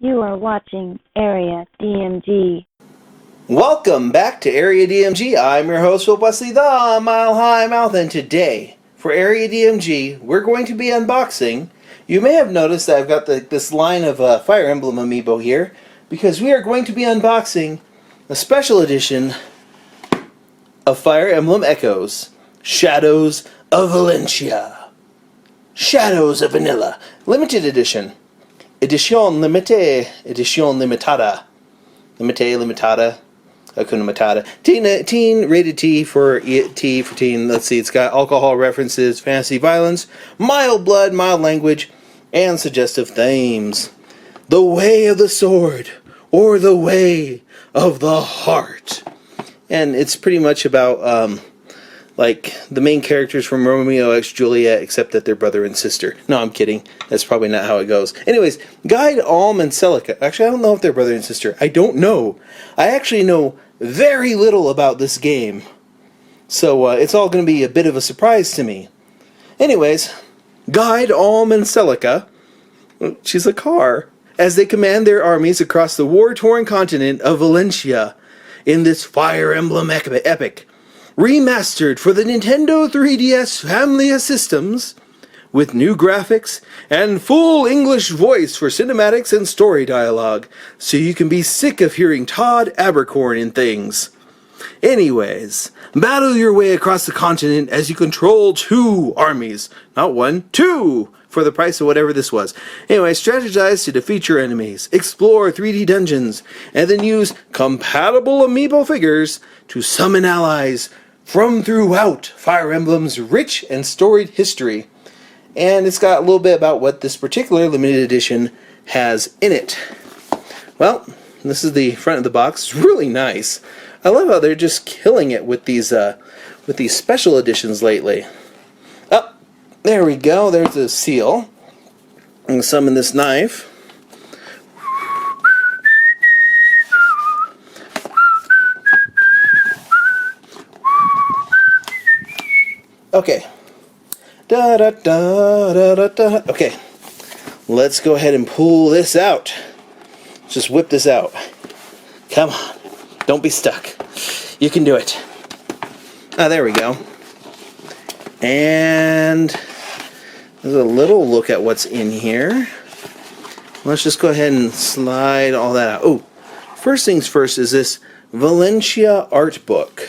You are watching Area DMG. Welcome back to Area DMG. I'm your host, Phil Wesley, the Mile High Mouth, and today, for Area DMG, we're going to be unboxing. You may have noticed that I've got this line of Fire Emblem amiibo here, because we are going to be unboxing a special edition of Fire Emblem Echoes, Shadows of Valentia. Shadows of Vanilla, limited edition. Edition limitée, edition limitada. Limité, limitada, Hakuna Matata. Teen, rated T for teen. Let's see, it's got alcohol references, fantasy violence, mild blood, mild language, and suggestive themes. The way of the sword, or the way of the heart. And it's pretty much about, like, the main characters from Romeo x Juliet, except that they're brother and sister. No, I'm kidding. That's probably not how it goes. Anyways, Guide, Alm, and Celica. Actually, I don't know if they're brother and sister. I don't know. I actually know very little about this game. So, it's all going to be a bit of a surprise to me. Anyways, Guide, Alm, and Celica. She's a car. As they command their armies across the war-torn continent of Valentia in this Fire Emblem epic. Remastered for the Nintendo 3DS family of systems, with new graphics and full English voice for cinematics and story dialogue, so you can be sick of hearing Todd Haberkorn in things. Anyways, battle your way across the continent as you control two armies. Not one, two! For the price of whatever this was. Anyway, strategize to defeat your enemies, explore 3D dungeons, and then use compatible amiibo figures to summon allies from throughout Fire Emblem's rich and storied history. And it's got a little bit about what this particular limited edition has in it. Well, this is the front of the box. It's really nice. I love how they're just killing it with these special editions lately. Oh, there we go. There's the seal. I'm going to summon this knife. Okay. Da da da da da da. Okay. Let's go ahead and pull this out. Just whip this out. Come on. Don't be stuck. You can do it. Ah, there we go. And there's a little look at what's in here. Let's just go ahead and slide all that out. Oh, first things first is this Valentia art book,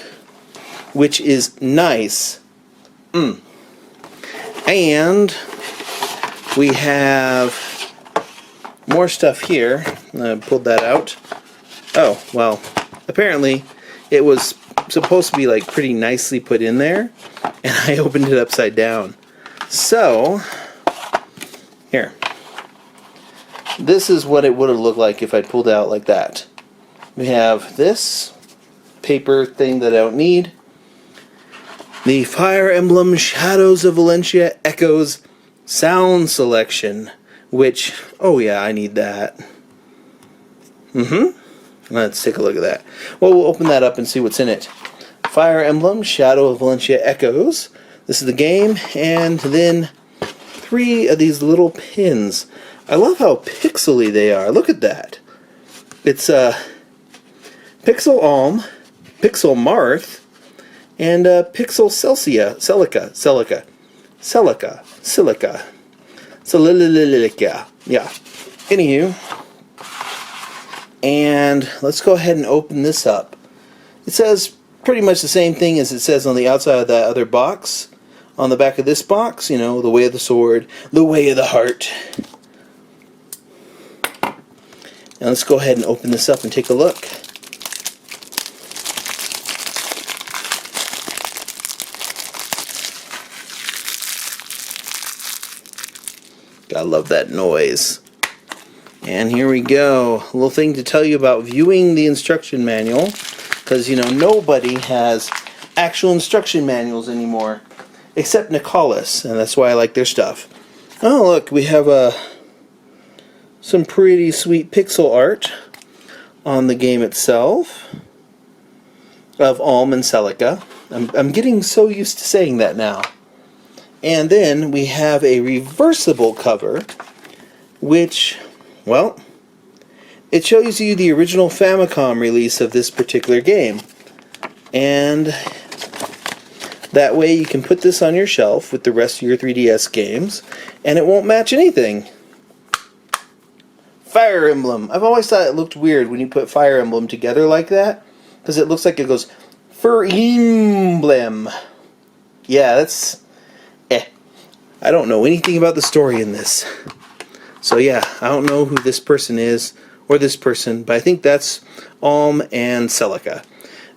which is nice. And we have more stuff here. I pulled that out. Oh, well, apparently it was supposed to be like pretty nicely put in there, and I opened it upside down. So, here. This is what it would have looked like if I pulled it out like that. We have this paper thing that I don't need. The Fire Emblem Shadows of Valentia Echoes sound selection, which, oh yeah, I need that. Let's take a look at that. Well, we'll open that up and see what's in it. Fire Emblem Shadow of Valentia Echoes. This is the game, and then 3 of these little pins. I love how pixely they are. Look at that. It's Pixel Alm, Pixel Marth, and Pixel Silica. Yeah. Anywho. And let's go ahead and open this up. It says pretty much the same thing as it says on the outside of that other box. On the back of this box, you know, the way of the sword, the way of the heart. Now let's go ahead and open this up and take a look. Gotta love that noise. And here we go. A little thing to tell you about viewing the instruction manual. Because, you know, nobody has actual instruction manuals anymore. Except Nicholas. And that's why I like their stuff. Oh, look. We have some pretty sweet pixel art on the game itself. Of Alm and Celica. I'm getting so used to saying that now. And then we have a reversible cover, which, well, it shows you the original Famicom release of this particular game. And that way you can put this on your shelf with the rest of your 3DS games, and it won't match anything. Fire Emblem. I've always thought it looked weird when you put Fire Emblem together like that, because it looks like it goes Fire Emblem. Yeah, that's I don't know anything about the story in this. So yeah, I don't know who this person is, or this person, but I think that's Alm and Celica.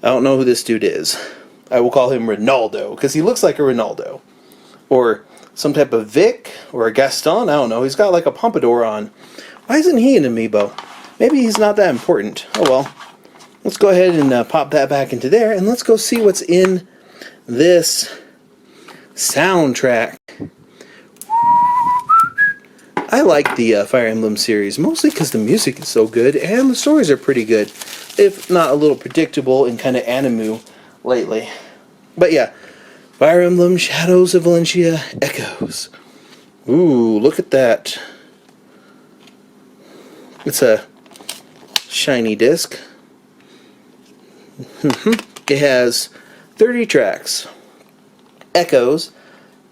I don't know who this dude is. I will call him Ronaldo, because he looks like a Ronaldo. Or some type of Vic, or a Gaston, I don't know. He's got like a pompadour on. Why isn't he an amiibo? Maybe he's not that important. Oh well. Let's go ahead and pop that back into there, and let's go see what's in this soundtrack. I like the Fire Emblem series, mostly because the music is so good, and the stories are pretty good, if not a little predictable and kind of anime lately. But yeah, Fire Emblem Shadows of Valentia Echoes. Ooh, look at that. It's a shiny disc. It has 30 tracks. Echoes,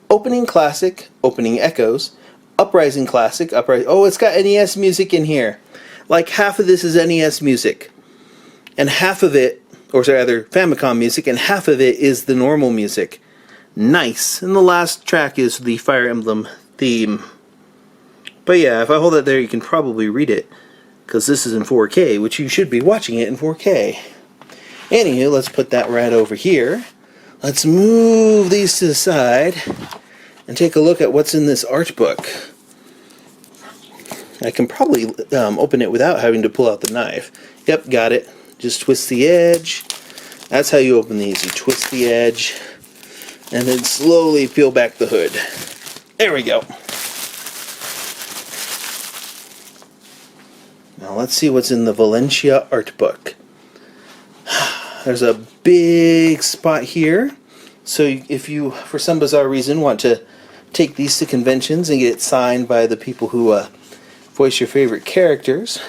Opening Classic, Opening Echoes, Uprising Classic, Uprising... Oh, it's got NES music in here. Like half of this is NES music. And half of it, or rather Famicom music, and half of it is the normal music. Nice. And the last track is the Fire Emblem theme. But yeah, if I hold that there, you can probably read it. Because this is in 4K, which you should be watching it in 4K. Anywho, let's put that right over here. Let's move these to the side and take a look at what's in this art book. I can probably open it without having to pull out the knife. Yep, got it. Just twist the edge. That's how you open these. You twist the edge and then slowly peel back the hood. There we go. Now let's see what's in the Valentia art book. There's a big spot here. So if you, for some bizarre reason, want to take these to conventions and get it signed by the people who voice your favorite characters.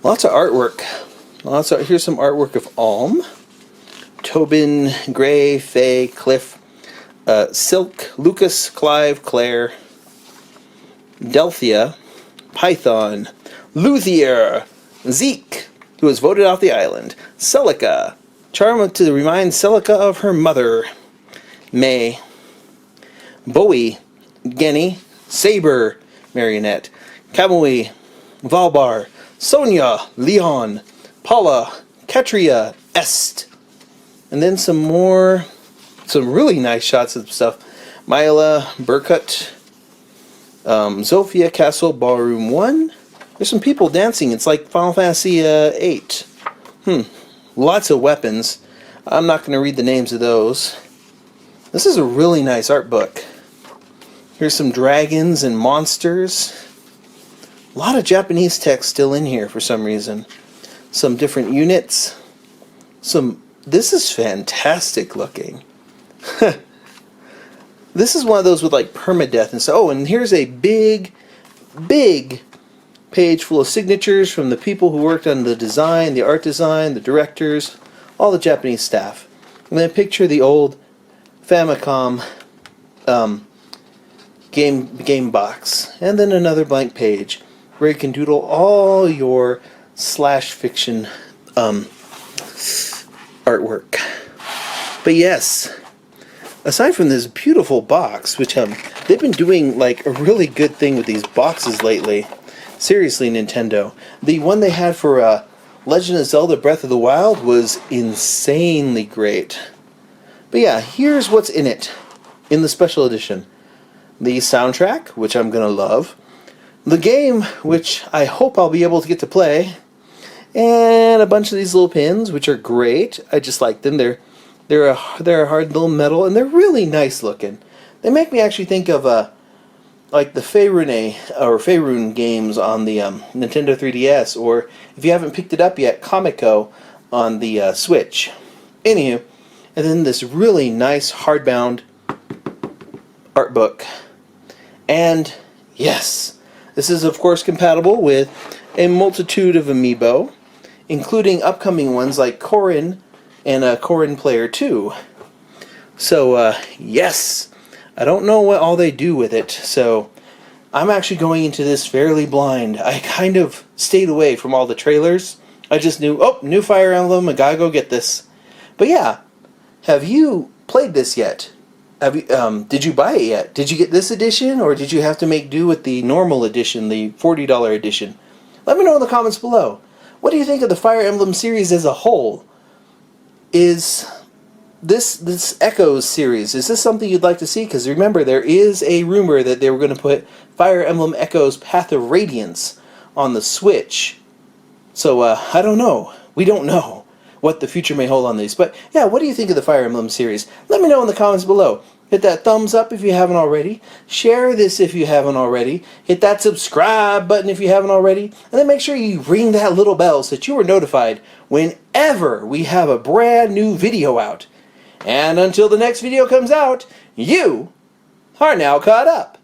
Lots of artwork. Here's some artwork of Alm, Tobin, Gray, Faye, Cliff, Silk, Lucas, Clive, Claire, Delphia, Python, Luthier, Zeke, who was voted off the island, Celica, Charm to remind Celica of her mother, May, Bowie, Genny, Saber, Marionette, Kamui, Valbar, Sonia, Leon, Paula, Katria, Est. And then some really nice shots of stuff. Myla, Burkut, Zofia Castle, Ballroom 1. There's some people dancing. It's like Final Fantasy 8. Lots of weapons. I'm not going to read the names of those. This is a really nice art book. Here's some dragons and monsters. A lot of Japanese text still in here for some reason. Some different units. This is fantastic looking. This is one of those with like permadeath and so. Oh, and here's a big page full of signatures from the people who worked on the design, the art design, the directors, all the Japanese staff. And then picture the old Famicom game box. And then another blank page where you can doodle all your slash fiction artwork. But yes, aside from this beautiful box, which they've been doing like a really good thing with these boxes lately. Seriously, Nintendo. The one they had for Legend of Zelda Breath of the Wild was insanely great. But yeah, here's what's in it in the special edition. The soundtrack, which I'm going to love. The game, which I hope I'll be able to get to play. And a bunch of these little pins, which are great. I just like them. They're a hard little metal, and they're really nice looking. They make me actually think of like the Faerun games on the Nintendo 3DS, or if you haven't picked it up yet, Comico on the Switch. Anywho, and then this really nice hardbound art book. And yes, this is of course compatible with a multitude of amiibo, including upcoming ones like Corrin and Corrin Player 2. So, yes, I don't know what all they do with it, so I'm actually going into this fairly blind. I kind of stayed away from all the trailers. I just knew, oh, new Fire Emblem, I gotta go get this. But yeah, have you played this yet? Have you, did you buy it yet? Did you get this edition, or did you have to make do with the normal edition, the $40 edition? Let me know in the comments below. What do you think of the Fire Emblem series as a whole? Is this Echoes series, is this something you'd like to see? Because remember, there is a rumor that they were going to put Fire Emblem Echoes Path of Radiance on the Switch. So, I don't know. We don't know what the future may hold on these. But, yeah, what do you think of the Fire Emblem series? Let me know in the comments below. Hit that thumbs up if you haven't already. Share this if you haven't already. Hit that subscribe button if you haven't already. And then make sure you ring that little bell so that you are notified whenever we have a brand new video out. And until the next video comes out, you are now caught up.